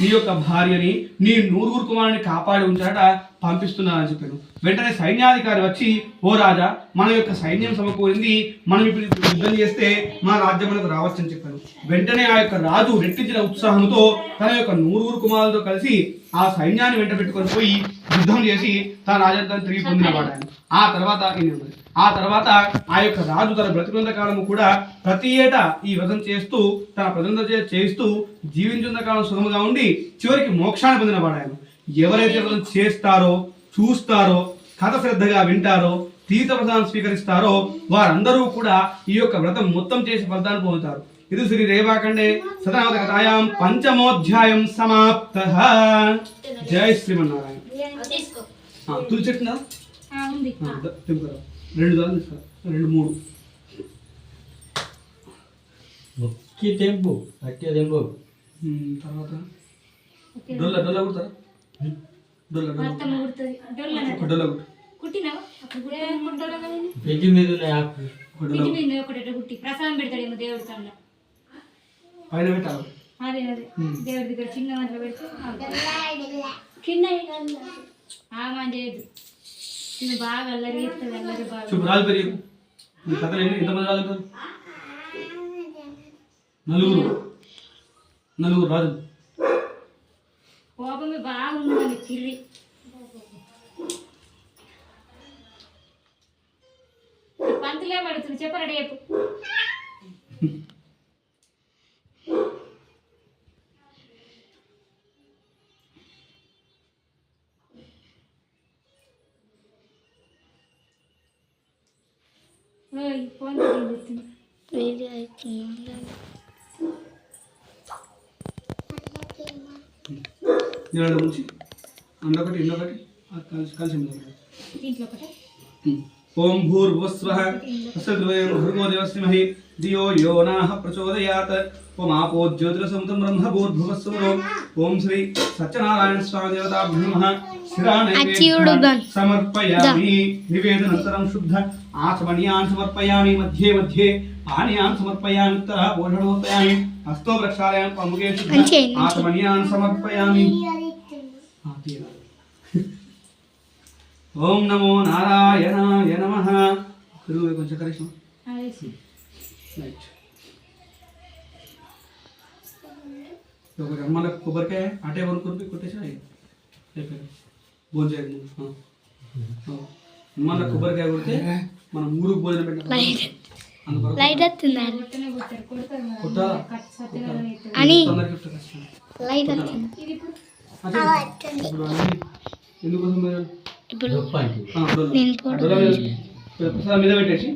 నీ యొక్క భార్యని నీ నూరుగురు కుమారుని కాపాడి ఉంచాట పంపిస్తున్నానని చెప్పాను. వెంటనే సైన్యాధికారి వచ్చి, ఓ రాజా, మన యొక్క సైన్యం సమకూరింది, మనం ఇప్పుడు యుద్ధం చేస్తే మన రాజ్యం మనకు రావచ్చని చెప్పాను. వెంటనే ఆ యొక్క రాజు రెట్టించిన ఉత్సాహంతో తన యొక్క నూరుగురు కుమారులతో కలిసి ఆ సైన్యాన్ని వెంట పెట్టుకొని పోయి యుద్ధం చేసి తన రాజ్యాన్ని తిరిగి పొందినవాడాను. ఆ తర్వాత ఆ యొక్క రాజు తన బ్రతికున్న కాలము కూడా ప్రతి ఏటా ఈ వ్రతం చేస్తూ తన ప్రజల చేస్తూ జీవించున్న కాలం సుఖముగా ఉండి చివరికి మోక్షాన్ని పొందినవాడాను. ఎవరైతే వ్రతం చేస్తారో, చూస్తారో, కథ శ్రద్ధగా వింటారో, తీర్థ ప్రసాదం స్వీకరిస్తారో వారందరూ కూడా ఈ యొక్క వ్రతం మొత్తం చేసి ఫలితాన్ని పొందుతారు. ఇది శ్రీ రేవాఖండే సతనామత కథాయాం పంచమోధ్యాయం సమాప్తః. జై శ్రీమన్నారాయణ. తులసి చెట్టునా రెండు దాని తీసుకురా, రెండు మూడు ముక్కి తెంపు అట్టి తెంపు. తర్వాత డొల్ల డొల్ల కుడతారా? డొల్ల డొల్ల పెంచి మీద ప్రసాదం పెడతాడేమో దేవుడి కన్నా పైన పెట్టాలి. అదే దేవుడి దగ్గర చిన్న దాంట్లో పెడితే చిన్న ఆమె చేయదు. ఇది బాగా అల్లరి చేస్తుంది, అల్లరి బాగా. చూపు రాజు పెరిగి మీ కథలు ఎంతమంది రాజు ఉంటారు? నలుగురు రాజు. కోపమే బాగుంది తిరిగి. పంతులే పడుతుంది, చెప్పరా రేపు. నుంచి అందొకటి ఇంకొకటి కలిసి ఓం భూర్భువస్వః తస్సద్వయం భర్గో దేవస్య మహి ధియో యో నః ప్రచోదయాత్. ఓం ఆపో జ్యోతిరసముతం బ్రహ్మ భూర్భువస్సురో. ఓం శ్రీ సత్యనారాయణ స్వామి దేవతాభ్యో నమః. శిరానైవేద్యం సమర్పయామి. నివేదనంతరం శుద్ధ ఆచమనీయాన్ సమర్పయామి. మధ్యే మధ్యే పానీయాన్ సమర్పయామి. ఉత్తర పోషణోత్తయామి. హస్తో ప్రక్షాళయామి. ప్రముఖే శుద్ధ ఆచమనీయాన్ సమర్పయామి. ఓం నమో నారాయణాయ నమః. గురువు కొంచెం కరెక్షన్ ఒకటి అమ్మాయిల కొబ్బరికాయ అటే కొనుక్కొని కొట్టేసా భోజనం చేయాలి. అమ్మాయిల కొబ్బరికాయ కొడితే మనం ఊరుకు భోజనం పెట్టాలి. ఎందుకోసం మీద పెట్టేసి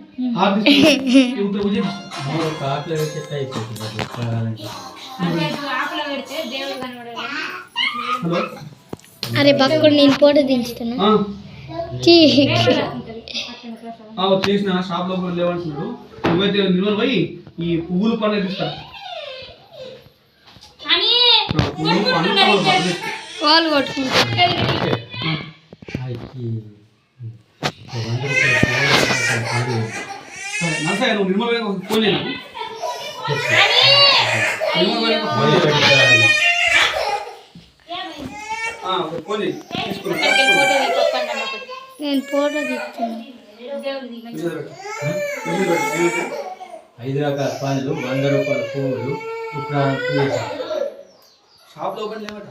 అరే పక్కన నేను ఫోటో దించుతున్నా. చేసిన షాప్ లో కూడా లేవంటున్నాడు. నువ్వైతే నిల్వలు పోయి ఈ పువ్వులు పనులు తీస్తా. వాళ్ళు కొట్టుకుంటారు. నువ్వు నిర్మల్ ఫోన్ చేయను. నేను ఫోటో తీస్తున్నా. 5 రకాల పండ్లు, 100 రూపాయల పువ్వులు, షాప్ లో పని లేవట.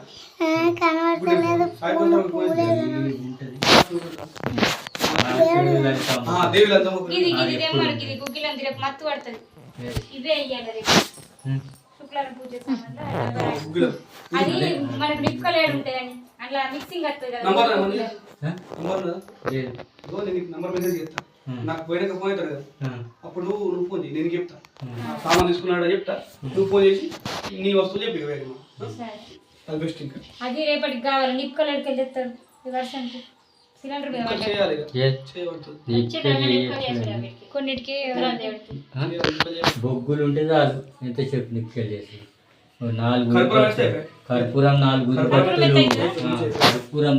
మత్తు పడుతుంది. ఇవే అయ్యాలి శుక్లారం పూజ అది మనకు నిప్పుకలేడు ఉంటాయని అట్లా మిక్సింగ్ వస్తుంది కదా. నంబర్ మెసేజ్ చేస్తా. నాకు పోయినాక ఫోన్ అవుతాడు కదా, అప్పుడు నువ్వు ఫోన్ చేయి, నేను చెప్తా. సామాన్ తీసుకున్నాడు చెప్తా, నువ్వు ఫోన్ చేసి నీ వస్తువులు చెప్పి అది బెస్ట్. ఇంకా అది రేపటికి కావాలి. నిప్పుకలేడుకి వెళ్ళేస్తాడు ఈ వర్షానికి. సిలిండర్ కొన్నిటికి బొగ్గులు ఉంటే చాలు. ఎంత చెప్పు నిప్పుకెళ్ళేసి 4 కర్పూరం 4 కర్పూరం